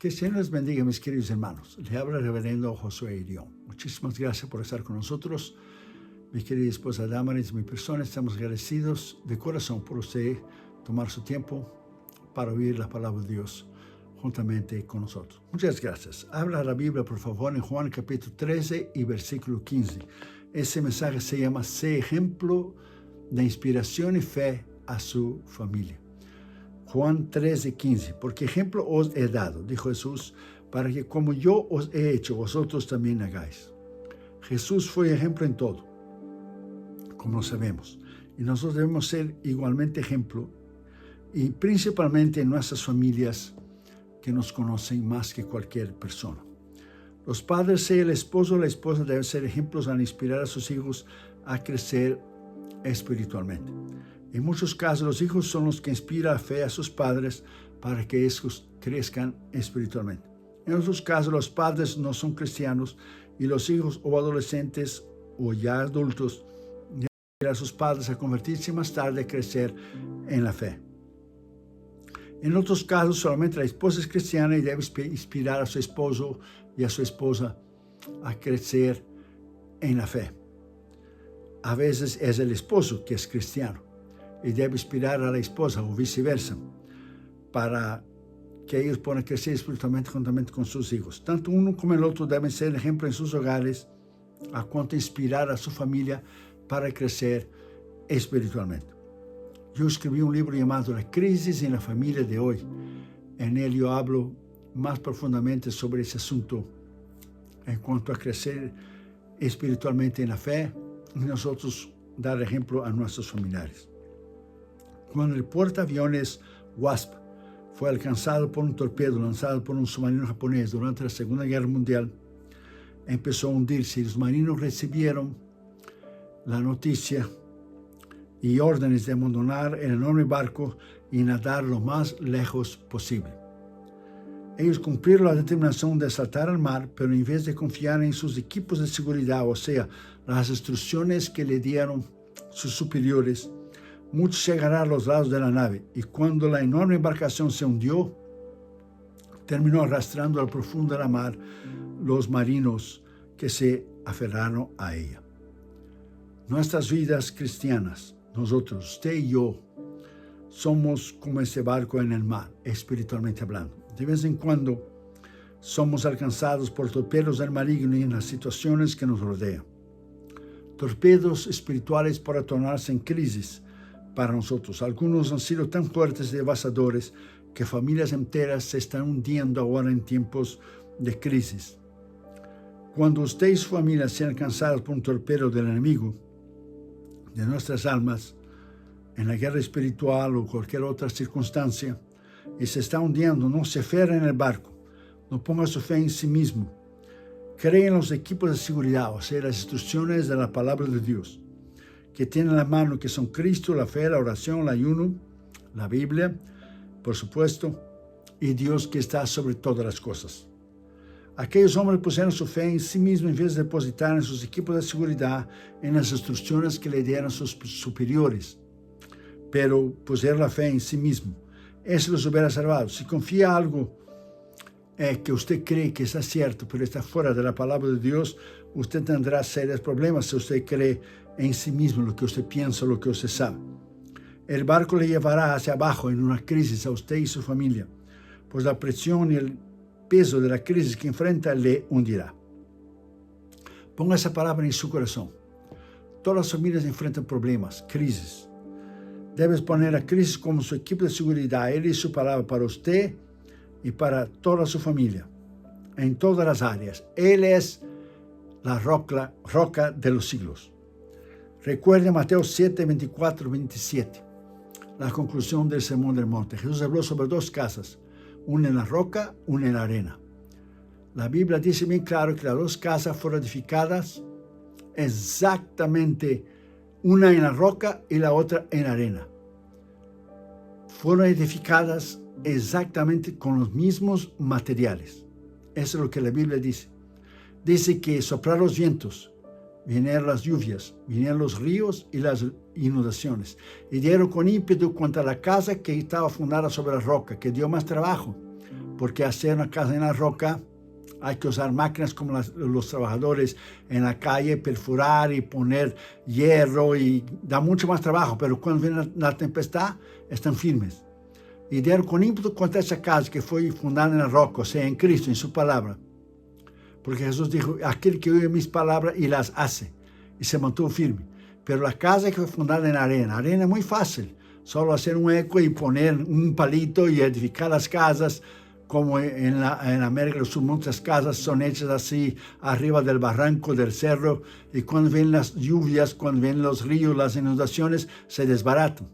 Que el Señor les bendiga, mis queridos hermanos. Le habla el reverendo Josué Irión. Muchísimas gracias por estar con nosotros. Mi querida esposa Damaris, mi persona, estamos agradecidos de corazón por usted tomar su tiempo para oír la palabra de Dios juntamente con nosotros. Muchas gracias. Habla la Biblia, por favor, en Juan capítulo 13 y versículo 15. Ese mensaje se llama Sé ejemplo de inspiración y fe a su familia. Juan 13, 15. Porque ejemplo os he dado, dijo Jesús, para que como yo os he hecho, vosotros también hagáis. Jesús fue ejemplo en todo, como sabemos. Y nosotros debemos ser igualmente ejemplo, y principalmente en nuestras familias que nos conocen más que cualquier persona. Los padres, sea el esposo o la esposa, deben ser ejemplos al inspirar a sus hijos a crecer espiritualmente. En muchos casos, los hijos son los que inspiran fe a sus padres para que estos crezcan espiritualmente. En otros casos, los padres no son cristianos y los hijos o adolescentes o ya adultos deben inspirar a sus padres a convertirse y más tarde a crecer en la fe. En otros casos, solamente la esposa es cristiana y debe inspirar a su esposo y a su esposa a crecer en la fe. A veces es el esposo que es cristiano y debe inspirar a la esposa o viceversa para que ellos puedan crecer espiritualmente juntamente con sus hijos. Tanto uno como el otro deben ser ejemplo en sus hogares a cuanto inspirar a su familia para crecer espiritualmente. Yo escribí un libro llamado La crisis en la familia de hoy. En él yo hablo más profundamente sobre ese asunto en cuanto a crecer espiritualmente en la fe y nosotros dar ejemplo a nuestros familiares. Cuando el portaaviones Wasp fue alcanzado por un torpedo lanzado por un submarino japonés durante la Segunda Guerra Mundial, empezó a hundirse y los marinos recibieron la noticia y órdenes de abandonar el enorme barco y nadar lo más lejos posible. Ellos cumplieron la determinación de saltar al mar, pero en vez de confiar en sus equipos de seguridad, o sea, las instrucciones que le dieron sus superiores, muchos se agarraron a los lados de la nave y cuando la enorme embarcación se hundió, terminó arrastrando al profundo de la mar los marinos que se aferraron a ella. Nuestras vidas cristianas, nosotros, usted y yo, somos como ese barco en el mar, espiritualmente hablando. De vez en cuando somos alcanzados por torpedos del maligno y en las situaciones que nos rodean. Torpedos espirituales para tornarse en crisis para nosotros. Algunos han sido tan fuertes y devastadores que familias enteras se están hundiendo ahora en tiempos de crisis. Cuando usted y su familia sean alcanzados por un torpedo del enemigo de nuestras almas, en la guerra espiritual o cualquier otra circunstancia, y se está hundiendo, no se aferre en el barco, no ponga su fe en sí mismo. Cree en los equipos de seguridad, o sea, las instrucciones de la palabra de Dios, que tienen la mano, que son Cristo, la fe, la oración, el ayuno, la Biblia, por supuesto, y Dios que está sobre todas las cosas. Aquellos hombres pusieron su fe en sí mismos en vez de depositar en sus equipos de seguridad, en las instrucciones que le dieron sus superiores, pero pusieron la fe en sí mismo. Eso los hubiera salvado. Si confía algo que usted cree que está cierto, pero está fuera de la palabra de Dios, usted tendrá serios problemas si usted cree en sí mismo lo que usted piensa, lo que usted sabe. El barco le llevará hacia abajo en una crisis a usted y su familia, pues la presión y el peso de la crisis que enfrenta le hundirá. Ponga esa palabra en su corazón. Todas las familias enfrentan problemas, crisis. Debes poner a Cristo como su equipo de seguridad, Él y su palabra para usted y para toda su familia, en todas las áreas. Él es la roca de los siglos. Recuerde Mateo 7, 24, 27, la conclusión del Sermón del Monte. Jesús habló sobre dos casas, una en la roca, una en la arena. La Biblia dice bien claro que las dos casas fueron edificadas exactamente, una en la roca y la otra en la arena. Fueron edificadas exactamente con los mismos materiales. Eso es lo que la Biblia dice. Dice que soplaron los vientos, vinieron las lluvias, vinieron los ríos y las inundaciones, y dieron con ímpetu contra la casa que estaba fundada sobre la roca, que dio más trabajo, porque hacer una casa en la roca hay que usar máquinas como los trabajadores en la calle, perforar y poner hierro y da mucho más trabajo, pero cuando viene la tempestad están firmes. Y dieron con ímpetu contra esa casa que fue fundada en la roca, o sea, en Cristo, en su palabra. Porque Jesús dijo, aquel que oye mis palabras y las hace, y se mantuvo firme. Pero la casa que fue fundada en arena es muy fácil, solo hacer un eco y poner un palito y edificar las casas, como en América del Sur muchas casas son hechas así, arriba del barranco, del cerro, y cuando vienen las lluvias, cuando vienen los ríos, las inundaciones, se desbaratan,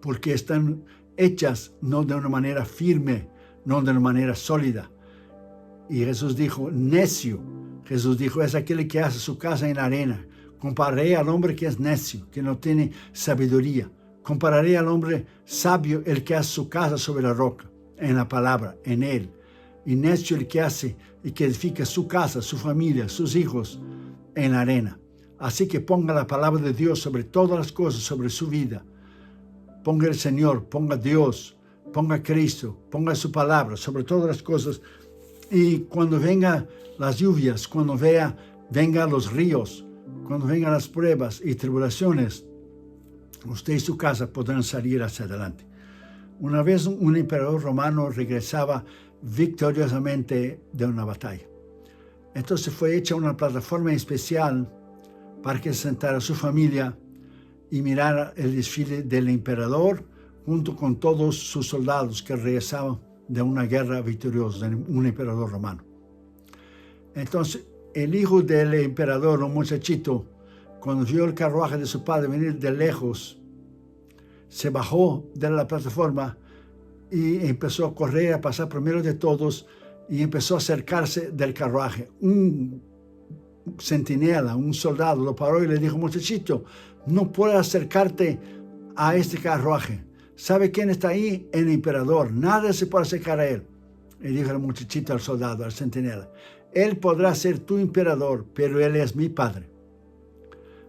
porque están hechas no de una manera firme, no de una manera sólida. Y Jesús dijo, necio, Jesús dijo, es aquel que hace su casa en arena. Compararé al hombre que es necio, que no tiene sabiduría. Compararé al hombre sabio, el que hace su casa sobre la roca, en la palabra, en él. Y necio el que hace y que edifica su casa, su familia, sus hijos en la arena. Así que ponga la palabra de Dios sobre todas las cosas, sobre su vida. Ponga el Señor, ponga Dios, ponga Cristo, ponga su palabra sobre todas las cosas. Y cuando vengan las lluvias, cuando vengan los ríos, cuando vengan las pruebas y tribulaciones, usted y su casa podrán salir hacia adelante. Una vez un emperador romano regresaba victoriosamente de una batalla. Entonces fue hecha una plataforma especial para que se sentara su familia y mirara el desfile del emperador junto con todos sus soldados que regresaban de una guerra victoriosa, de un emperador romano. Entonces el hijo del emperador, un muchachito, cuando vio el carruaje de su padre venir de lejos, se bajó de la plataforma y empezó a correr, a pasar primero de todos y empezó a acercarse del carruaje. Un centinela, un soldado, lo paró y le dijo, muchachito, no puedes acercarte a este carruaje. ¿Sabe quién está ahí? El emperador. Nada se puede acercar a él. Y dijo el muchachito al soldado, al centinela, él podrá ser tu emperador, pero él es mi padre.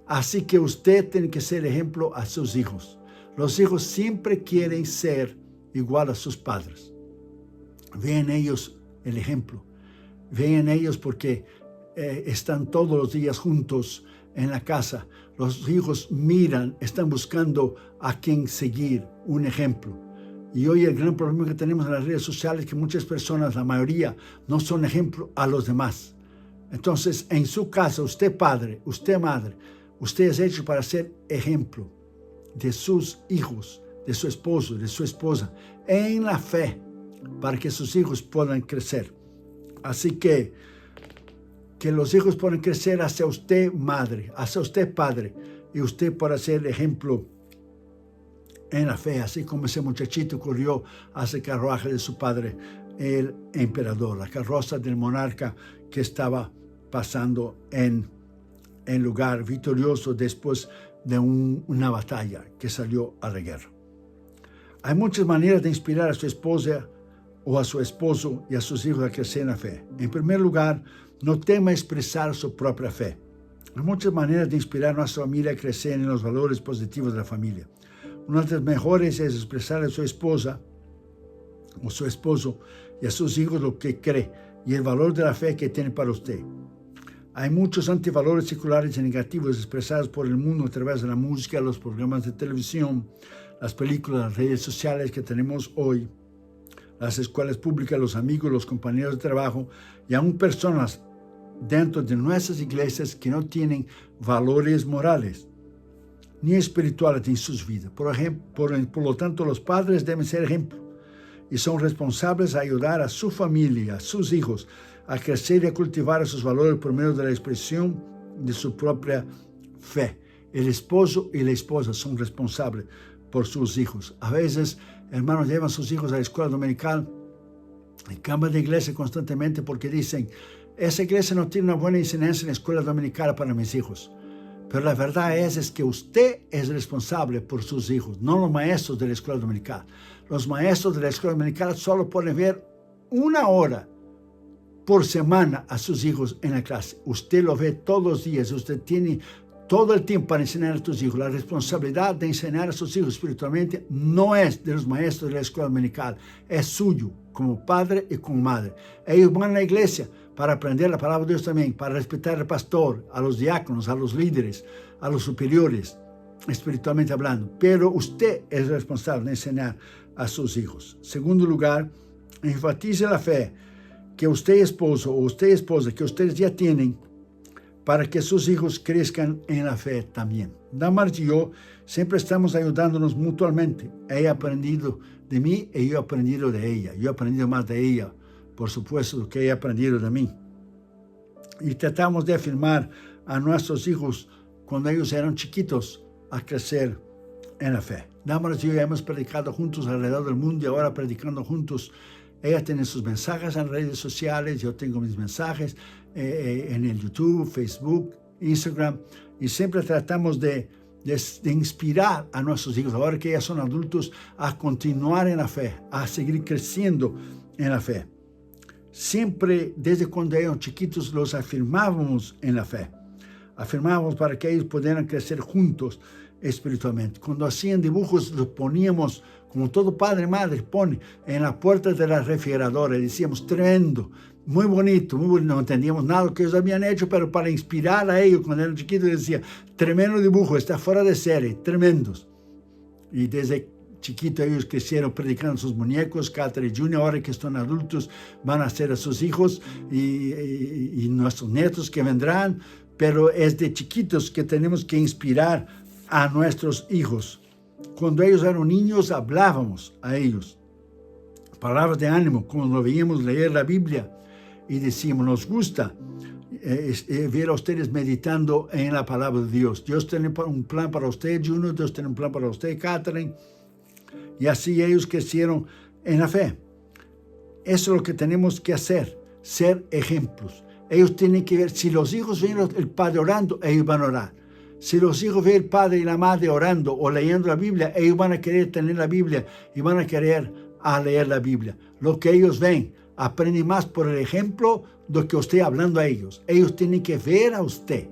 Así que usted tiene que ser ejemplo a sus hijos. Los hijos siempre quieren ser igual a sus padres. Vean en ellos el ejemplo. Vean en ellos porque están todos los días juntos en la casa. Los hijos miran, están buscando a quien seguir, un ejemplo. Y hoy el gran problema que tenemos en las redes sociales es que muchas personas, la mayoría, no son ejemplo a los demás. Entonces, en su casa, usted padre, usted madre, usted es hecho para ser ejemplo de sus hijos, de su esposo, de su esposa, en la fe, para que sus hijos puedan crecer. Así que los hijos puedan crecer hacia usted madre, hacia usted padre, y usted para ser ejemplo en la fe, así como ese muchachito corrió hacia el carruaje de su padre, el emperador, la carroza del monarca que estaba pasando en lugar victorioso después de una batalla que salió a la guerra. Hay muchas maneras de inspirar a su esposa o a su esposo y a sus hijos a crecer en la fe. En primer lugar, no tema expresar su propia fe. Hay muchas maneras de inspirar a nuestra familia a crecer en los valores positivos de la familia. Una de las mejores es expresar a su esposa o su esposo y a sus hijos lo que cree y el valor de la fe que tiene para usted. Hay muchos antivalores seculares y negativos expresados por el mundo a través de la música, los programas de televisión, las películas, las redes sociales que tenemos hoy, las escuelas públicas, los amigos, los compañeros de trabajo y aún personas dentro de nuestras iglesias que no tienen valores morales ni espirituales en sus vidas. Por lo tanto, los padres deben ser ejemplo y son responsables de ayudar a su familia, a sus hijos, a crecer y a cultivar esos valores por medio de la expresión de su propia fe. El esposo y la esposa son responsables por sus hijos. A veces, hermanos, llevan a sus hijos a la escuela dominical y cambian de iglesia constantemente porque dicen, esa iglesia no tiene una buena enseñanza en la escuela dominical para mis hijos. Pero la verdad es que usted es responsable por sus hijos, no los maestros de la escuela dominical. Los maestros de la escuela dominical solo pueden ver 1 hora por semana a sus hijos en la clase. Usted lo ve todos los días, usted tiene todo el tiempo para enseñar a sus hijos. La responsabilidad de enseñar a sus hijos espiritualmente no es de los maestros de la escuela dominical, es suyo como padre y como madre. Ellos van a la iglesia para aprender la palabra de Dios también, para respetar al pastor, a los diáconos, a los líderes, a los superiores, espiritualmente hablando. Pero usted es responsable de enseñar a sus hijos. Segundo lugar, enfatice la fe que usted esposo o usted esposa, que ustedes ya tienen, para que sus hijos crezcan en la fe también. Damaris y yo siempre estamos ayudándonos mutuamente. Ella ha aprendido de mí y yo he aprendido de ella. Yo he aprendido más de ella, por supuesto, que ella ha aprendido de mí. Y tratamos de afirmar a nuestros hijos cuando ellos eran chiquitos a crecer en la fe. Damaris y yo hemos predicado juntos alrededor del mundo y ahora predicando juntos. Ella tiene sus mensajes en redes sociales, yo tengo mis mensajes en el YouTube, Facebook, Instagram, y siempre tratamos de inspirar a nuestros hijos, ahora que ya son adultos, a continuar en la fe, a seguir creciendo en la fe. Siempre, desde cuando eran chiquitos, los afirmábamos en la fe. Afirmábamos para que ellos pudieran crecer juntos espiritualmente. Cuando hacían dibujos, los poníamos, como todo padre y madre pone, en la puerta de la refrigeradora. Decíamos, tremendo, muy bonito, muy bonito. No entendíamos nada de lo que ellos habían hecho, pero para inspirar a ellos cuando eran chiquitos, decía, tremendo dibujo, está fuera de serie, tremendos. Y desde chiquito ellos crecieron predicando sus muñecos. Catherine Jr., ahora que están adultos, van a ser a sus hijos y nuestros nietos que vendrán. Pero es de chiquitos que tenemos que inspirar a nuestros hijos. Cuando ellos eran niños, hablábamos a ellos palabras de ánimo, cuando veíamos leer la Biblia y decíamos, nos gusta ver a ustedes meditando en la palabra de Dios. Dios tiene un plan para usted, Junior, Dios tiene un plan para usted, Catherine. Y así ellos crecieron en la fe. Eso es lo que tenemos que hacer, ser ejemplos. Ellos tienen que ver, si los hijos ven el padre orando, ellos van a orar. Si los hijos ven el padre y la madre orando o leyendo la Biblia, ellos van a querer tener la Biblia y van a querer leer la Biblia. Lo que ellos ven, aprenden más por el ejemplo de que usted hablando a ellos. Ellos tienen que ver a usted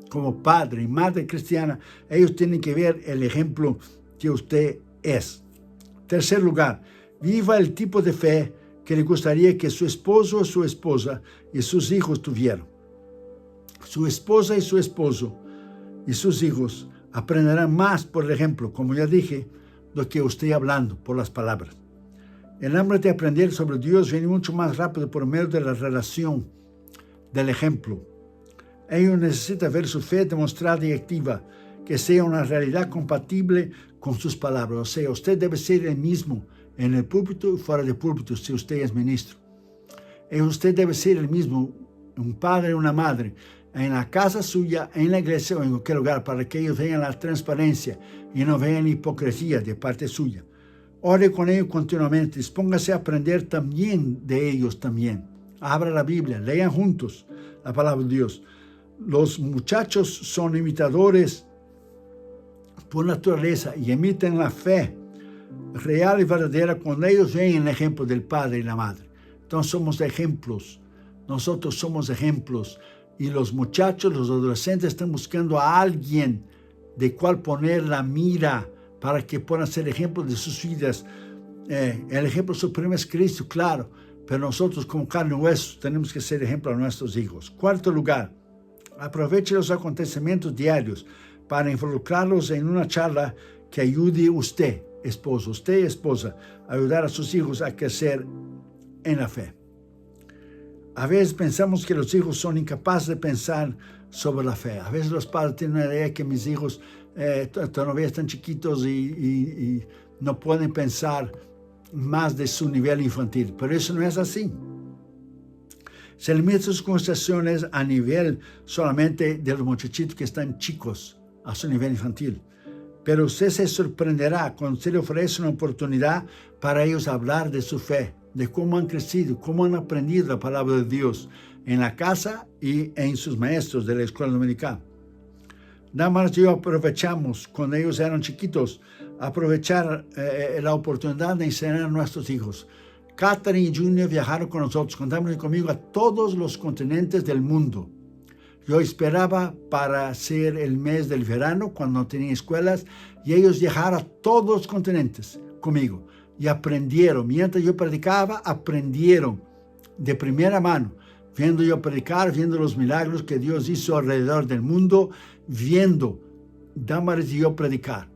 como padre y madre cristiana. Ellos tienen que ver el ejemplo que usted es. Tercer lugar, viva el tipo de fe que le gustaría que su esposo o su esposa y sus hijos tuvieran. Su esposa y su esposo y sus hijos aprenderán más por el ejemplo, como ya dije, lo que usted hablando por las palabras. El hambre de aprender sobre Dios viene mucho más rápido por medio de la relación, del ejemplo. Ellos necesitan ver su fe demostrada y activa, que sea una realidad compatible con sus palabras. O sea, usted debe ser el mismo en el púlpito y fuera del púlpito si usted es ministro. Y usted debe ser el mismo, un padre y una madre, en la casa suya, en la iglesia o en cualquier lugar, para que ellos vean la transparencia y no vean hipocresía de parte suya. Ore con ellos continuamente, dispóngase a aprender también de ellos también. Abra la Biblia, lean juntos la palabra de Dios. Los muchachos son imitadores por naturaleza y imitan la fe real y verdadera cuando ellos ven el ejemplo del padre y la madre. Entonces somos ejemplos, nosotros somos ejemplos y los muchachos, los adolescentes están buscando a alguien de cual poner la mira para que puedan ser ejemplos de sus vidas. El ejemplo supremo es Cristo, claro, pero nosotros como carne y hueso tenemos que ser ejemplo a nuestros hijos. Cuarto lugar, aproveche los acontecimientos diarios para involucrarlos en una charla que ayude a usted, esposo, usted, esposa, a ayudar a sus hijos a crecer en la fe. A veces pensamos que los hijos son incapaces de pensar sobre la fe. A veces los padres tienen una idea que mis hijos todavía están chiquitos y no pueden pensar más de su nivel infantil. Pero eso no es así. Se limita sus conversaciones a nivel solamente de los muchachitos que están chicos, a su nivel infantil. Pero usted se sorprenderá cuando se le ofrece una oportunidad para ellos hablar de su fe, de cómo han crecido, cómo han aprendido la palabra de Dios en la casa y en sus maestros de la escuela dominical. Nada más yo aprovechamos, cuando ellos eran chiquitos, aprovechar la oportunidad de enseñar a nuestros hijos. Catherine y Junior viajaron con nosotros, contaron conmigo a todos los continentes del mundo. Yo esperaba para ser el mes del verano, cuando no tenía escuelas, y ellos viajaron a todos los continentes conmigo. y aprendieron. Mientras yo predicaba, aprendieron de primera mano, viendo yo predicar, viendo los milagros que Dios hizo alrededor del mundo, viendo Damaris y yo predicar.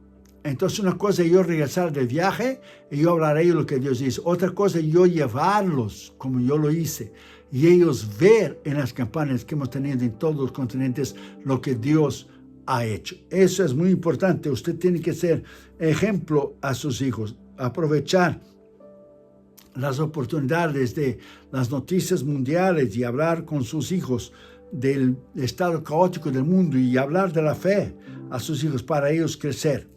Entonces una cosa es yo regresar del viaje y yo hablar a ellos lo que Dios hizo. Otra cosa es yo llevarlos como yo lo hice y ellos ver en las campañas que hemos tenido en todos los continentes lo que Dios ha hecho. Eso es muy importante. Usted tiene que ser ejemplo a sus hijos, aprovechar las oportunidades de las noticias mundiales y hablar con sus hijos del estado caótico del mundo y hablar de la fe a sus hijos para ellos crecer.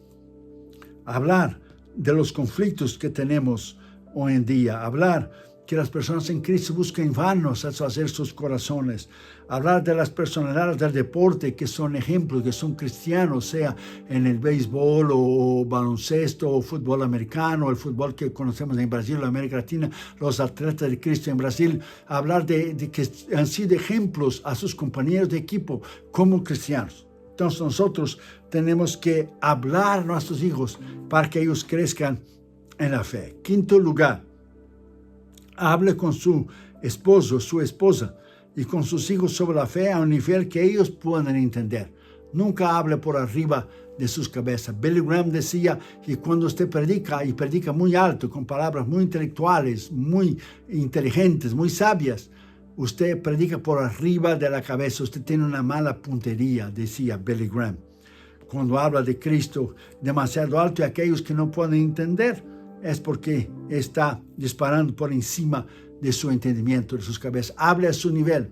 Hablar de los conflictos que tenemos hoy en día, hablar que las personas en Cristo buscan vanos satisfacer sus corazones, hablar de las personalidades del deporte que son ejemplos, que son cristianos, sea en el béisbol o baloncesto o fútbol americano, el fútbol que conocemos en Brasil o América Latina, los atletas de Cristo en Brasil, hablar de que han sido ejemplos a sus compañeros de equipo como cristianos. Entonces nosotros tenemos que hablar a nuestros hijos para que ellos crezcan en la fe. Quinto lugar, hable con su esposo, su esposa y con sus hijos sobre la fe a un nivel que ellos puedan entender. Nunca hable por arriba de sus cabezas. Billy Graham decía que cuando usted predica y predica muy alto, con palabras muy intelectuales, muy inteligentes, muy sabias, usted predica por arriba de la cabeza, usted tiene una mala puntería, decía Billy Graham. Cuando habla de Cristo demasiado alto y aquellos que no pueden entender, es porque está disparando por encima de su entendimiento, de sus cabezas. Hable a su nivel,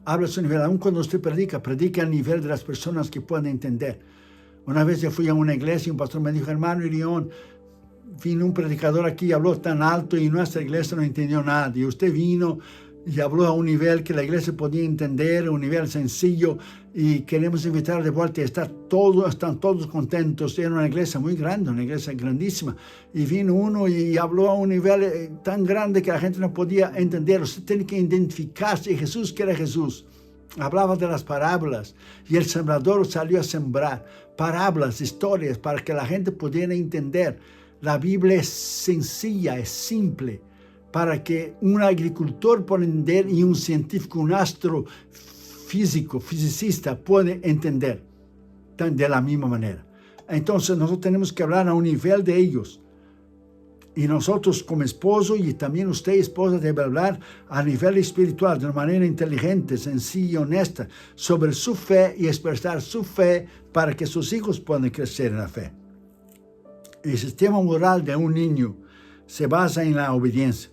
aun cuando usted predica, predique al nivel de las personas que pueden entender. Una vez yo fui a una iglesia y un pastor me dijo, hermano Irión, vino un predicador aquí y habló tan alto y nuestra iglesia no entendió nada. Y usted vino y habló a un nivel que la iglesia podía entender, un nivel sencillo, y queremos invitar de vuelta y están todos contentos. Era una iglesia muy grande, una iglesia grandísima, y vino uno y habló a un nivel tan grande que la gente no podía entender. Usted tiene que identificarse, y Jesús, que era Jesús, hablaba de las parábolas, y el sembrador salió a sembrar parábolas, historias, para que la gente pudiera entender. La Biblia es sencilla, es simple, para que un agricultor pueda entender y un científico, un astrofísico, fisicista puede entender de la misma manera. Entonces nosotros tenemos que hablar a un nivel de ellos. Y nosotros como esposo y también usted esposa debe hablar a nivel espiritual de una manera inteligente, sencilla y honesta sobre su fe y expresar su fe para que sus hijos puedan crecer en la fe. El sistema moral de un niño se basa en la obediencia.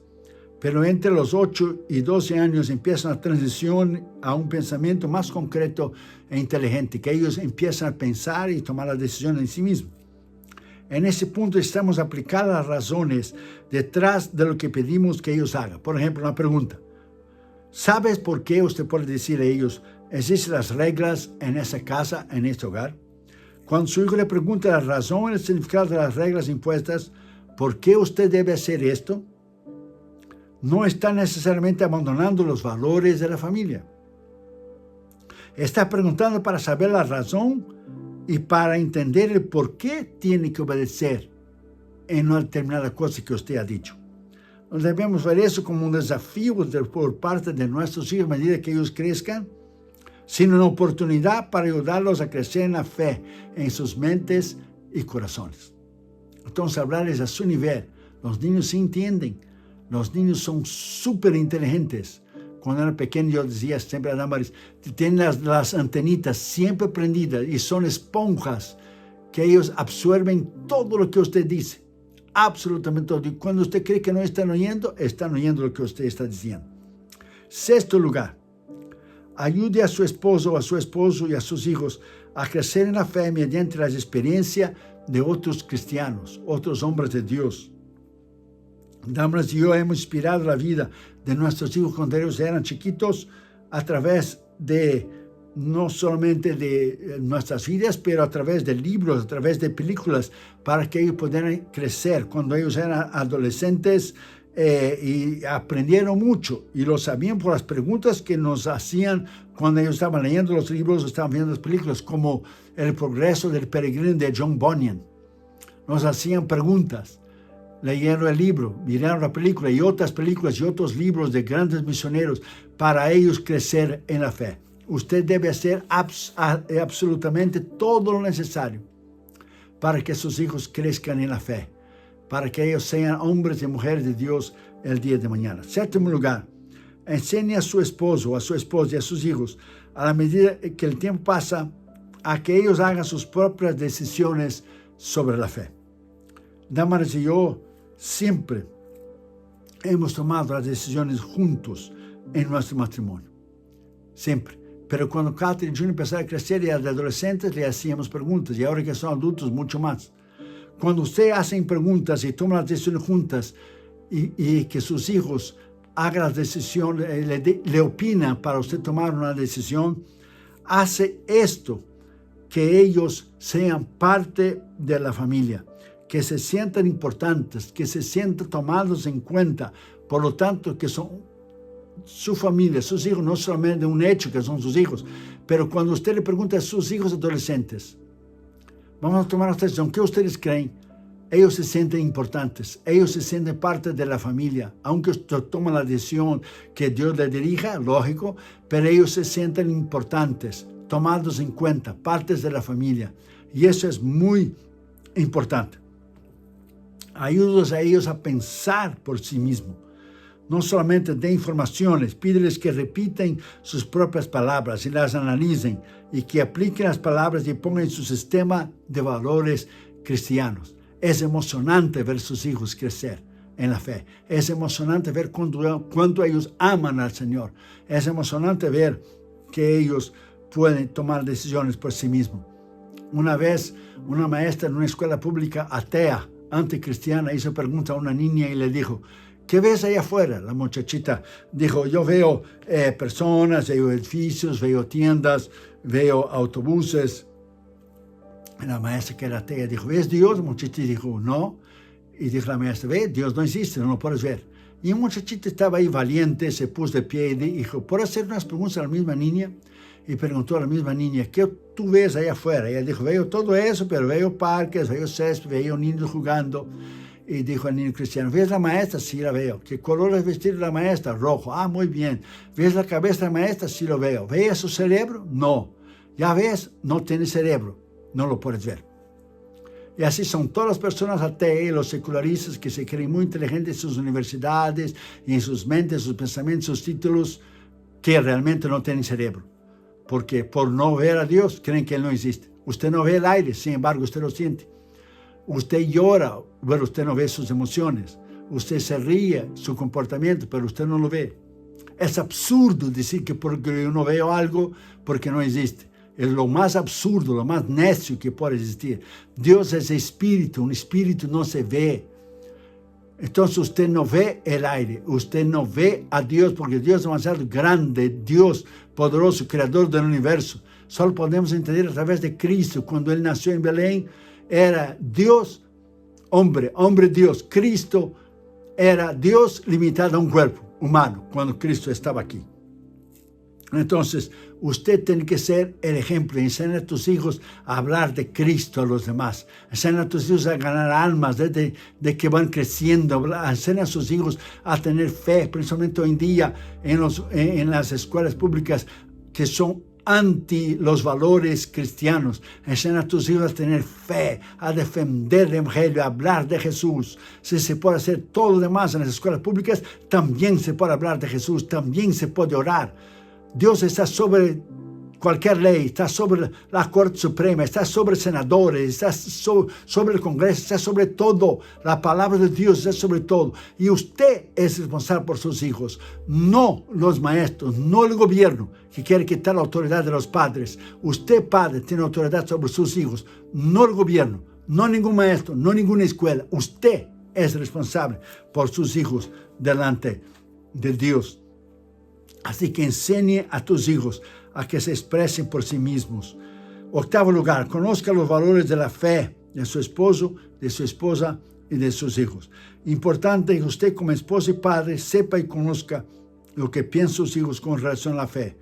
Pero entre los 8 y 12 años empieza una transición a un pensamiento más concreto e inteligente, que ellos empiezan a pensar y tomar las decisiones en sí mismos. En ese punto estamos aplicando las razones detrás de lo que pedimos que ellos hagan. Por ejemplo, una pregunta. ¿Sabes por qué usted puede decir a ellos, existen las reglas en esa casa, en este hogar? Cuando su hijo le pregunta la razón y el significado de las reglas impuestas, ¿por qué usted debe hacer esto? No está necesariamente abandonando los valores de la familia. Está preguntando para saber la razón y para entender el por qué tiene que obedecer en una determinada cosa que usted ha dicho. Debemos ver eso como un desafío por parte de nuestros hijos a medida que ellos crezcan, sino una oportunidad para ayudarlos a crecer en la fe, en sus mentes y corazones. Entonces, hablarles a su nivel. Los niños sí entienden. Los niños son súper inteligentes. Cuando era pequeño yo decía siempre a Damaris, tienen las antenitas siempre prendidas y son esponjas que ellos absorben todo lo que usted dice. Absolutamente todo. Y cuando usted cree que no están oyendo lo que usted está diciendo. Sexto lugar, ayude a su esposo, a su esposo y a sus hijos a crecer en la fe mediante la experiencia de otros cristianos, otros hombres de Dios. Damaris y yo hemos inspirado la vida de nuestros hijos cuando ellos eran chiquitos a través de, no solamente de nuestras vidas, pero a través de libros, a través de películas, para que ellos pudieran crecer. Cuando ellos eran adolescentes y aprendieron mucho y lo sabían por las preguntas que nos hacían cuando ellos estaban leyendo los libros, estaban viendo las películas, como El progreso del peregrino de John Bunyan. Nos hacían preguntas. leyeron el libro, miraron la película y otras películas y otros libros de grandes misioneros para ellos crecer en la fe. Usted debe hacer absolutamente todo lo necesario para que sus hijos crezcan en la fe, para que ellos sean hombres y mujeres de Dios el día de mañana. Séptimo lugar, enseñe a su esposo, a su esposa y a sus hijos, a la medida que el tiempo pasa, a que ellos hagan sus propias decisiones sobre la fe. Damaris y yo siempre hemos tomado las decisiones juntos en nuestro matrimonio. Siempre. Pero cuando Catherine y Junior empezaron a crecer y de adolescentes, le hacíamos preguntas. Y ahora que son adultos, mucho más. Cuando usted hace preguntas y toma las decisiones juntas y que sus hijos hagan las decisiones, le opinan para usted tomar una decisión, hace esto, que ellos sean parte de la familia, que se sientan importantes, que se sientan tomados en cuenta, por lo tanto que son su familia, sus hijos, no solamente un hecho que son sus hijos, pero cuando usted le pregunta a sus hijos adolescentes, vamos a tomar una decisión, ¿qué ustedes creen? Ellos se sienten importantes, ellos se sienten parte de la familia, aunque usted toma la decisión que Dios le dirija, lógico, pero ellos se sienten importantes, tomados en cuenta, partes de la familia. Y eso es muy importante. Ayúdalos a ellos a pensar por sí mismos. No solamente de informaciones, pídeles que repiten sus propias palabras y las analicen y que apliquen las palabras y pongan en su sistema de valores cristianos. Es emocionante ver sus hijos crecer en la fe. Es emocionante ver cuánto ellos aman al Señor. Es emocionante ver que ellos pueden tomar decisiones por sí mismos. Una vez, una maestra en una escuela pública atea, anticristiana, hizo pregunta a una niña y le dijo, ¿qué ves allá afuera? La muchachita dijo, yo veo personas, veo edificios, veo tiendas, veo autobuses. La maestra que era atea dijo, ¿ves Dios? La muchachita dijo, no. Y dijo la maestra, ve, Dios no existe, no lo puedes ver. Y un muchachito estaba ahí valiente, se puso de pie y dijo, ¿puedo hacer unas preguntas a la misma niña? Y preguntó a la misma niña, ¿qué tú ves allá afuera? Y ella dijo, veo todo eso, pero veo parques, veo césped, veo niños jugando. Y dijo al niño cristiano, ¿ves la maestra? Sí, la veo. ¿Qué color es vestir la maestra? Rojo. Ah, muy bien. ¿Ves la cabeza de la maestra? Sí, lo veo. ¿Ves su cerebro? No. Ya ves, no tiene cerebro. No lo puedes ver. Y así son todas las personas ateas, los secularistas que se creen muy inteligentes en sus universidades, y en sus mentes, sus pensamientos, sus títulos, que realmente no tienen cerebro. Porque por no ver a Dios, creen que Él no existe. Usted no ve el aire, sin embargo, usted lo siente. Usted llora, pero usted no ve sus emociones. Usted se ríe, su comportamiento, pero usted no lo ve. Es absurdo decir que porque yo no veo algo, porque no existe. Es lo más absurdo, lo más necio que puede existir. Dios es espíritu, un espíritu no se ve. Entonces usted no ve el aire, usted no ve a Dios, porque Dios es demasiado grande, Dios poderoso, creador del universo. Solo podemos entender a través de Cristo. Cuando Él nació en Belén, era Dios, hombre, hombre Dios. Cristo era Dios limitado a un cuerpo humano cuando Cristo estaba aquí. Entonces, usted tiene que ser el ejemplo. Enseña a tus hijos a hablar de Cristo a los demás. Enseña a tus hijos a ganar almas de que van creciendo. Enseña a sus hijos a tener fe, principalmente hoy en día en las escuelas públicas que son anti los valores cristianos. Enseña a tus hijos a tener fe, a defender el Evangelio, a hablar de Jesús. Si se puede hacer todo lo demás en las escuelas públicas, también se puede hablar de Jesús, también se puede orar. Dios está sobre cualquier ley, está sobre la Corte Suprema, está sobre senadores, está sobre el Congreso, está sobre todo. La palabra de Dios está sobre todo. Y usted es responsable por sus hijos, no los maestros, no el gobierno que quiere quitar la autoridad de los padres. Usted, padre, tiene autoridad sobre sus hijos, no el gobierno, no ningún maestro, no ninguna escuela. Usted es responsable por sus hijos delante de Dios. Así que enseñe a tus hijos a que se expresen por sí mismos. Octavo lugar, conozca los valores de la fe de su esposo, de su esposa y de sus hijos. Importante que usted como esposo y padre sepa y conozca lo que piensan sus hijos con relación a la fe.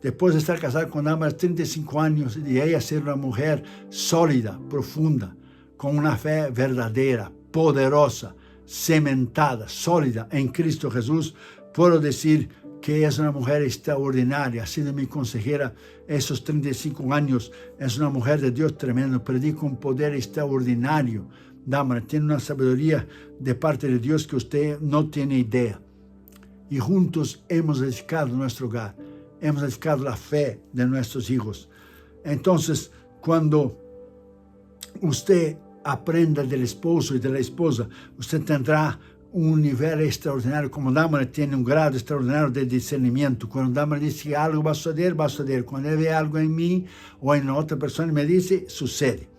Después de estar casado con Damaris 35 años y ella ser una mujer sólida, profunda, con una fe verdadera, poderosa, cementada, sólida en Cristo Jesús, puedo decir que ella es una mujer extraordinaria. Ha sido mi consejera esos 35 años. Es una mujer de Dios tremendo. Predica un poder extraordinario. Damaris tiene una sabiduría de parte de Dios que usted no tiene idea. Y juntos hemos edificado nuestro hogar. Hemos edificado la fe de nuestros hijos. Entonces, cuando usted aprenda del esposo y de la esposa, usted tendrá un nivel extraordinario. Como Damaris tiene un grado extraordinario de discernimiento. Cuando Damaris dice que algo va a suceder, va a suceder. Cuando él ve algo en mí o en otra persona y me dice, sucede.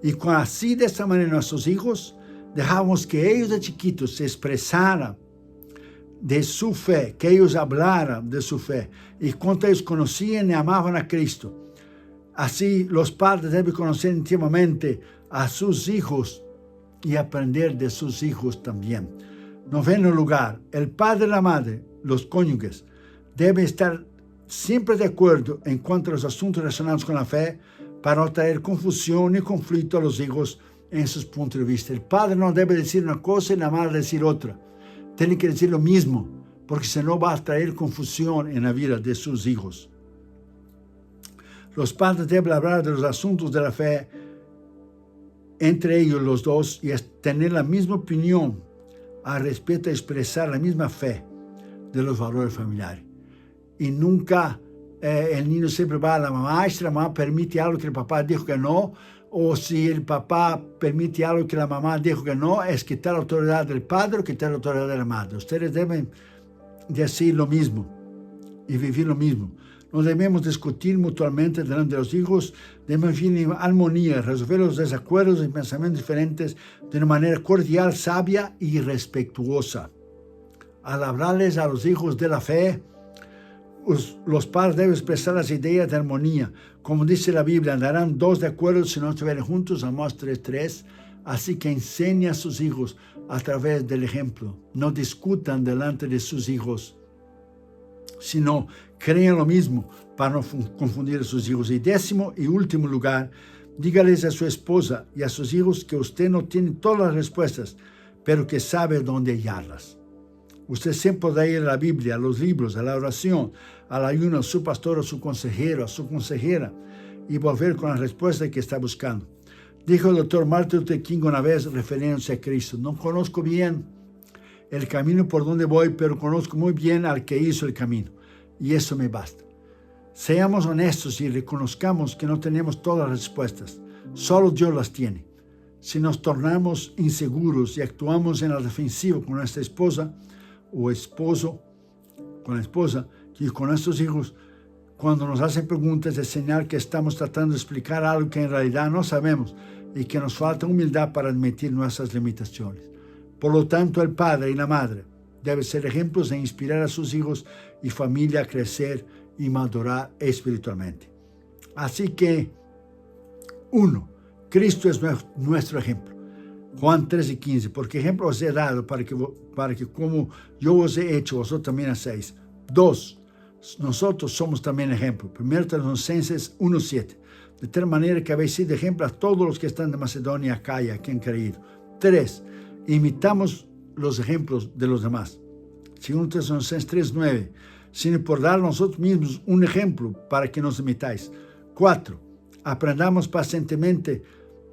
Y cuando así de esta manera nuestros hijos, dejamos que ellos de chiquitos se expresaran de su fe, que ellos hablaran de su fe. Y cuando ellos conocían y amaban a Cristo. Así los padres deben conocer íntimamente a sus hijos y aprender de sus hijos también. Noveno lugar, el padre y la madre, los cónyuges, deben estar siempre de acuerdo en cuanto a los asuntos relacionados con la fe para no traer confusión y conflicto a los hijos en sus puntos de vista. El padre no debe decir una cosa y la madre decir otra. Tiene que decir lo mismo, porque si no va a traer confusión en la vida de sus hijos. Los padres deben hablar de los asuntos de la fe entre ellos los dos y tener la misma opinión al respecto a expresar la misma fe de los valores familiares. Y nunca el niño siempre va a la mamá, si la mamá permite algo que el papá dijo que no, o si el papá permite algo que la mamá dijo que no, es quitar la autoridad del padre o quitar la autoridad de la madre. Ustedes deben decir lo mismo y vivir lo mismo. No debemos discutir mutuamente delante de los hijos, debemos vivir en armonía, resolver los desacuerdos y pensamientos diferentes de una manera cordial, sabia y respetuosa. Al hablarles a los hijos de la fe, los padres deben expresar las ideas de armonía. Como dice la Biblia, andarán dos de acuerdo si no estuvieran juntos, Amós 3:3. Así que enseña a sus hijos a través del ejemplo. No discutan delante de sus hijos, sino crean lo mismo para no confundir a sus hijos. Y décimo y último lugar, dígales a su esposa y a sus hijos que usted no tiene todas las respuestas, pero que sabe dónde hallarlas. Usted siempre puede ir a la Biblia, a los libros, a la oración, al ayuno, a su pastor, a su consejero, a su consejera, y volver con la respuesta que está buscando. Dijo el doctor Martin Luther King una vez, refiriéndose a Cristo: no conozco bien el camino por donde voy, pero conozco muy bien al que hizo el camino, y eso me basta. Seamos honestos y reconozcamos que no tenemos todas las respuestas, solo Dios las tiene. Si nos tornamos inseguros y actuamos en la defensiva con nuestra esposa o esposo, con la esposa y con nuestros hijos, cuando nos hacen preguntas, es señal que estamos tratando de explicar algo que en realidad no sabemos y que nos falta humildad para admitir nuestras limitaciones. Por lo tanto, el padre y la madre deben ser ejemplos e inspirar a sus hijos y familia a crecer y madurar espiritualmente. Así que, 1. Cristo es nuestro ejemplo. Juan 13:15, porque ejemplo os he dado para que como yo os he hecho, vosotros también hacéis. 2. Nosotros somos también ejemplo. 1 Tesalonicenses 1:7, de tal manera que habéis sido ejemplo a todos los que están de Macedonia, Acaya, que han creído. 3. Imitamos los ejemplos de los demás. 2 Tesalonicenses 3:9, sino por dar nosotros mismos un ejemplo para que nos imitáis. 4. Aprendamos pacientemente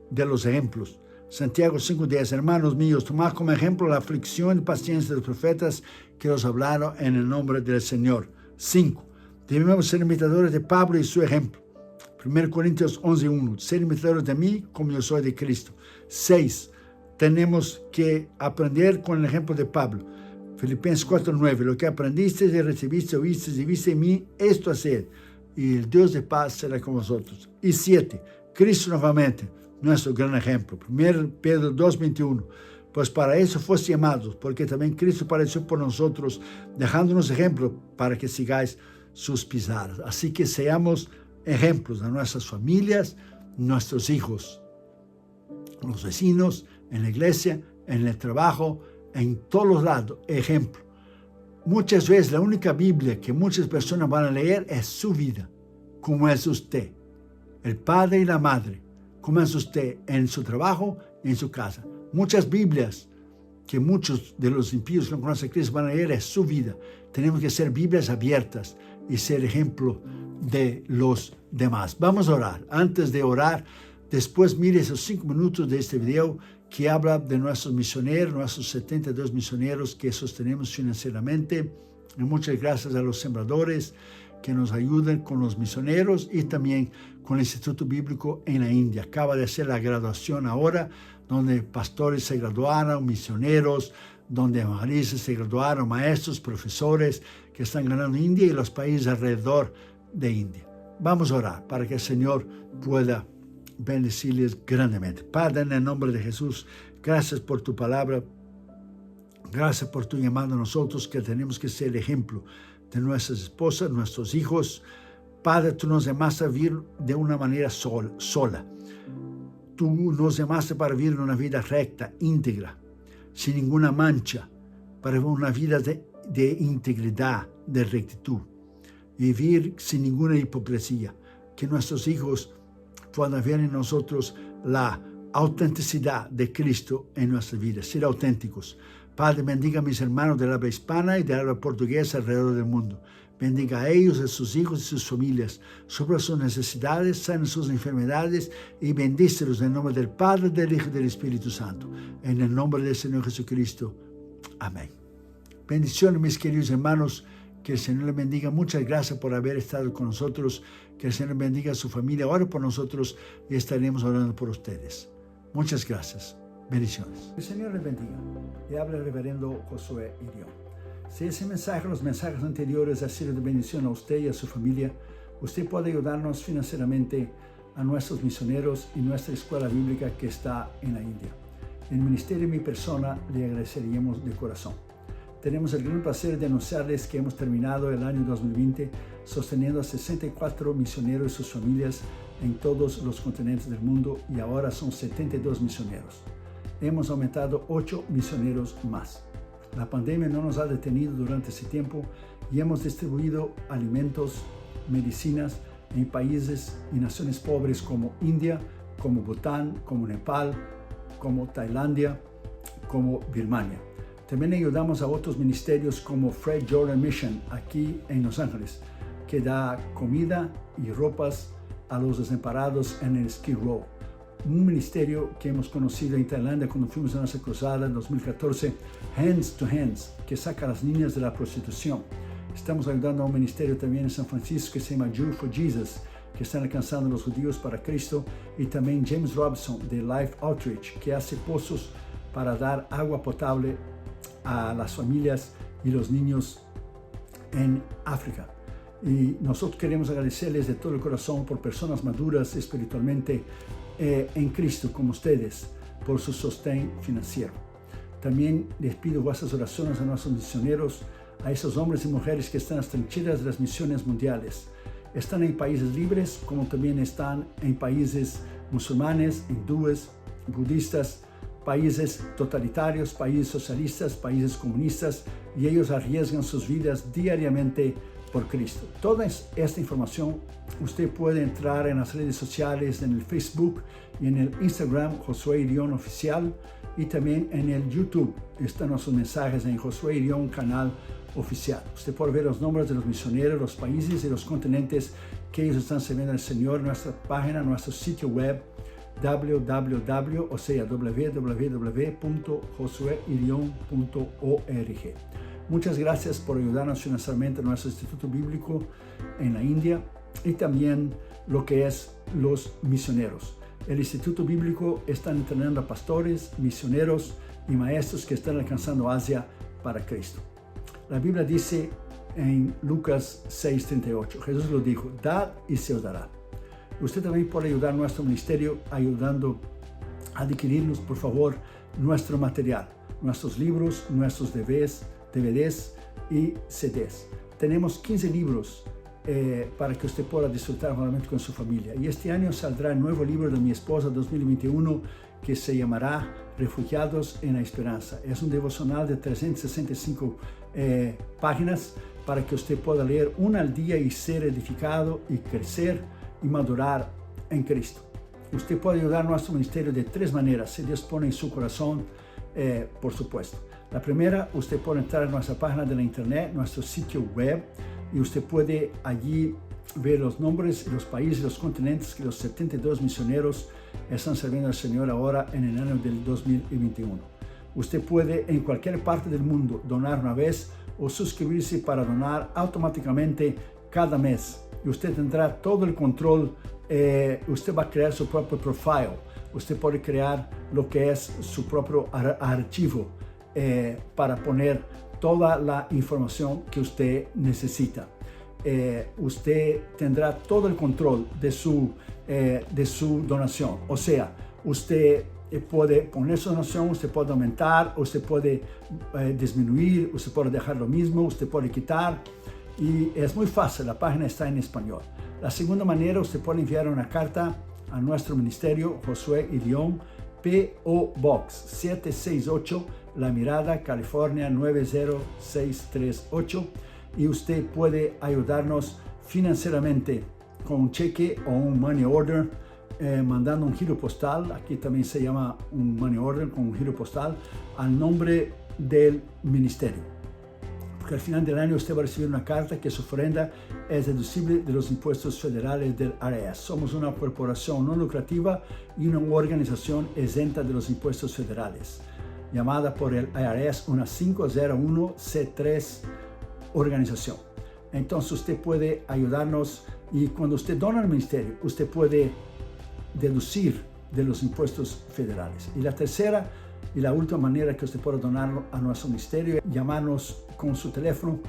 de los ejemplos. Santiago 5:10, hermanos míos, tomad como ejemplo la aflicción y paciencia de los profetas que os hablaron en el nombre del Señor. 5. Debemos ser imitadores de Pablo y su ejemplo. 1 Corintios 11:1, ser imitadores de mí como yo soy de Cristo. 6. Tenemos que aprender con el ejemplo de Pablo. Filipenses 4:9, lo que aprendisteis y recibisteis, oísteis y visteis en mí, esto haced, y el Dios de paz será con vosotros. Y 7. Cristo nuevamente, nuestro gran ejemplo. 1 Pedro 2:21, pues para eso fuiste llamados, porque también Cristo padeció por nosotros, dejándonos ejemplo para que sigáis sus pisadas. Así que seamos ejemplos a nuestras familias, nuestros hijos, los vecinos, en la iglesia, en el trabajo, en todos los lados, ejemplo. Muchas veces la única Biblia que muchas personas van a leer es su vida, como es usted, el padre y la madre, como es usted en su trabajo y en su casa. Muchas Biblias que muchos de los impíos que no conocen a Cristo van a leer es su vida. Tenemos que ser Biblias abiertas y ser ejemplo de los demás. Vamos a orar. Antes de orar, después mire esos 5 minutos de este video que habla de nuestros misioneros, nuestros 72 misioneros que sostenemos financieramente. Y muchas gracias a los sembradores que nos ayudan con los misioneros y también con el Instituto Bíblico en la India. Acaba de hacer la graduación ahora, donde pastores se graduaron, misioneros, donde evangelistas se graduaron, maestros, profesores que están ganando India y los países alrededor de India. Vamos a orar para que el Señor pueda bendecirles grandemente. Padre, en el nombre de Jesús, gracias por tu palabra. Gracias por tu llamado a nosotros, que tenemos que ser el ejemplo de nuestras esposas, nuestros hijos. Padre, tú nos llamaste a vivir de una manera sola. Tú nos llamaste para vivir una vida recta, íntegra, sin ninguna mancha, para vivir una vida de integridad, de rectitud. Vivir sin ninguna hipocresía. Que nuestros hijos puedan ver en nosotros la autenticidad de Cristo en nuestras vidas, ser auténticos. Padre, bendiga a mis hermanos del habla hispana y del habla portuguesa alrededor del mundo. Bendiga a ellos, a sus hijos y sus familias, supra sus necesidades, sana sus enfermedades y bendícelos en el nombre del Padre, del Hijo y del Espíritu Santo. En el nombre del Señor Jesucristo. Amén. Bendiciones, mis queridos hermanos. Que el Señor les bendiga. Muchas gracias por haber estado con nosotros. Que el Señor bendiga a su familia. Ore por nosotros y estaremos orando por ustedes. Muchas gracias. Bendiciones. El Señor les bendiga. Le habla el reverendo Josué Irión. Si ese mensaje, los mensajes anteriores, ha sido de bendición a usted y a su familia, usted puede ayudarnos financieramente a nuestros misioneros y nuestra escuela bíblica que está en la India. En el ministerio y mi persona le agradeceríamos de corazón. Tenemos el gran placer de anunciarles que hemos terminado el año 2020 sosteniendo a 64 misioneros y sus familias en todos los continentes del mundo y ahora son 72 misioneros. Hemos aumentado 8 misioneros más. La pandemia no nos ha detenido durante ese tiempo y hemos distribuido alimentos, medicinas en países y naciones pobres como India, como Bután, como Nepal, como Tailandia, como Birmania. También ayudamos a otros ministerios como Fred Jordan Mission aquí en Los Ángeles, que da comida y ropas a los desamparados en el Skid Row. Un ministerio que hemos conocido en Tailandia cuando fuimos a nuestra cruzada en 2014, Hands to Hands, que saca a las niñas de la prostitución. Estamos ayudando a un ministerio también en San Francisco que se llama Jew for Jesus, que están alcanzando a los judíos para Cristo, y también James Robson de Life Outreach, que hace pozos para dar agua potable a las familias y los niños en África. Y nosotros queremos agradecerles de todo el corazón por personas maduras espiritualmente en Cristo como ustedes, por su sostén financiero. También les pido vuestras oraciones a nuestros misioneros, a esos hombres y mujeres que están en las trincheras de las misiones mundiales. Están en países libres como también están en países musulmanes, hindúes, budistas, países totalitarios, países socialistas, países comunistas, y ellos arriesgan sus vidas diariamente por Cristo. Toda esta información usted puede entrar en las redes sociales, en el Facebook y en el Instagram Josué Irión Oficial, y también en el YouTube están nuestros mensajes en Josué Irión Canal Oficial. Usted puede ver los nombres de los misioneros, los países y los continentes que ellos están sirviendo al Señor en nuestra página, nuestro sitio web www.josueirion.org. Muchas gracias por ayudarnos financieramente en nuestro Instituto Bíblico en la India y también lo que es los misioneros. El Instituto Bíblico está entrenando a pastores, misioneros y maestros que están alcanzando Asia para Cristo. La Biblia dice en Lucas 6:38, Jesús lo dijo: dad y se os dará. Usted también puede ayudar a nuestro ministerio ayudando a adquirirnos, por favor, nuestro material, nuestros libros, nuestros DVDs y CDs. Tenemos 15 libros para que usted pueda disfrutar nuevamente con su familia. Y este año saldrá el nuevo libro de mi esposa 2021 que se llamará Refugiados en la Esperanza. Es un devocional de 365 páginas para que usted pueda leer una al día y ser edificado y crecer y madurar en Cristo. Usted puede ayudar a nuestro ministerio de 3 maneras. Si Dios pone en su corazón por supuesto. La primera, usted puede entrar a nuestra página de la internet, nuestro sitio web, y usted puede allí ver los nombres, los países, los continentes que los 72 misioneros están sirviendo al Señor ahora en el año del 2021. Usted puede en cualquier parte del mundo donar una vez o suscribirse para donar automáticamente cada mes. Y usted tendrá todo el control. Usted va a crear su propio profile. Usted puede crear lo que es su propio archivo para poner toda la información que usted necesita. Usted tendrá todo el control de su donación. O sea, usted puede poner su donación, usted puede aumentar, usted puede disminuir, usted puede dejar lo mismo, usted puede quitar. Y es muy fácil, la página está en español. La segunda manera, usted puede enviar una carta a nuestro ministerio, Josué y León, P.O. Box 768, La Mirada, California 90638. Y usted puede ayudarnos financieramente con un cheque o un money order, mandando un giro postal, aquí también se llama un money order con un giro postal, al nombre del ministerio. Porque al final del año usted va a recibir una carta que su ofrenda es deducible de los impuestos federales del IRS. Somos una corporación no lucrativa y una organización exenta de los impuestos federales, llamada por el IRS una 501c3 organización. Entonces usted puede ayudarnos, y cuando usted dona al ministerio, usted puede deducir de los impuestos federales. Y la tercera y la última manera que usted puede donar a nuestro ministerio, llamarnos con su teléfono.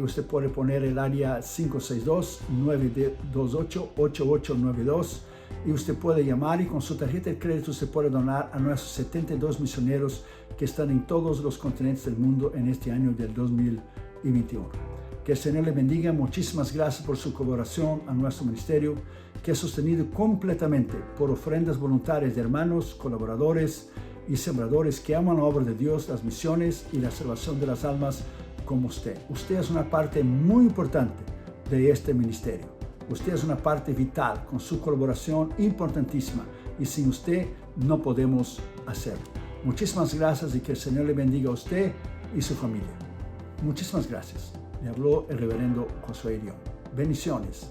Usted puede poner el área 562-928-8892 y usted puede llamar, y con su tarjeta de crédito usted puede donar a nuestros 72 misioneros que están en todos los continentes del mundo en este año del 2021. Que el Señor le bendiga. Muchísimas gracias por su colaboración a nuestro ministerio, que es sostenido completamente por ofrendas voluntarias de hermanos, colaboradores y sembradores que aman la obra de Dios, las misiones y la salvación de las almas como usted. Usted es una parte muy importante de este ministerio. Usted es una parte vital con su colaboración importantísima, y sin usted no podemos hacerlo. Muchísimas gracias, y que el Señor le bendiga a usted y su familia. Muchísimas gracias. Le habló el reverendo Josué León. Bendiciones.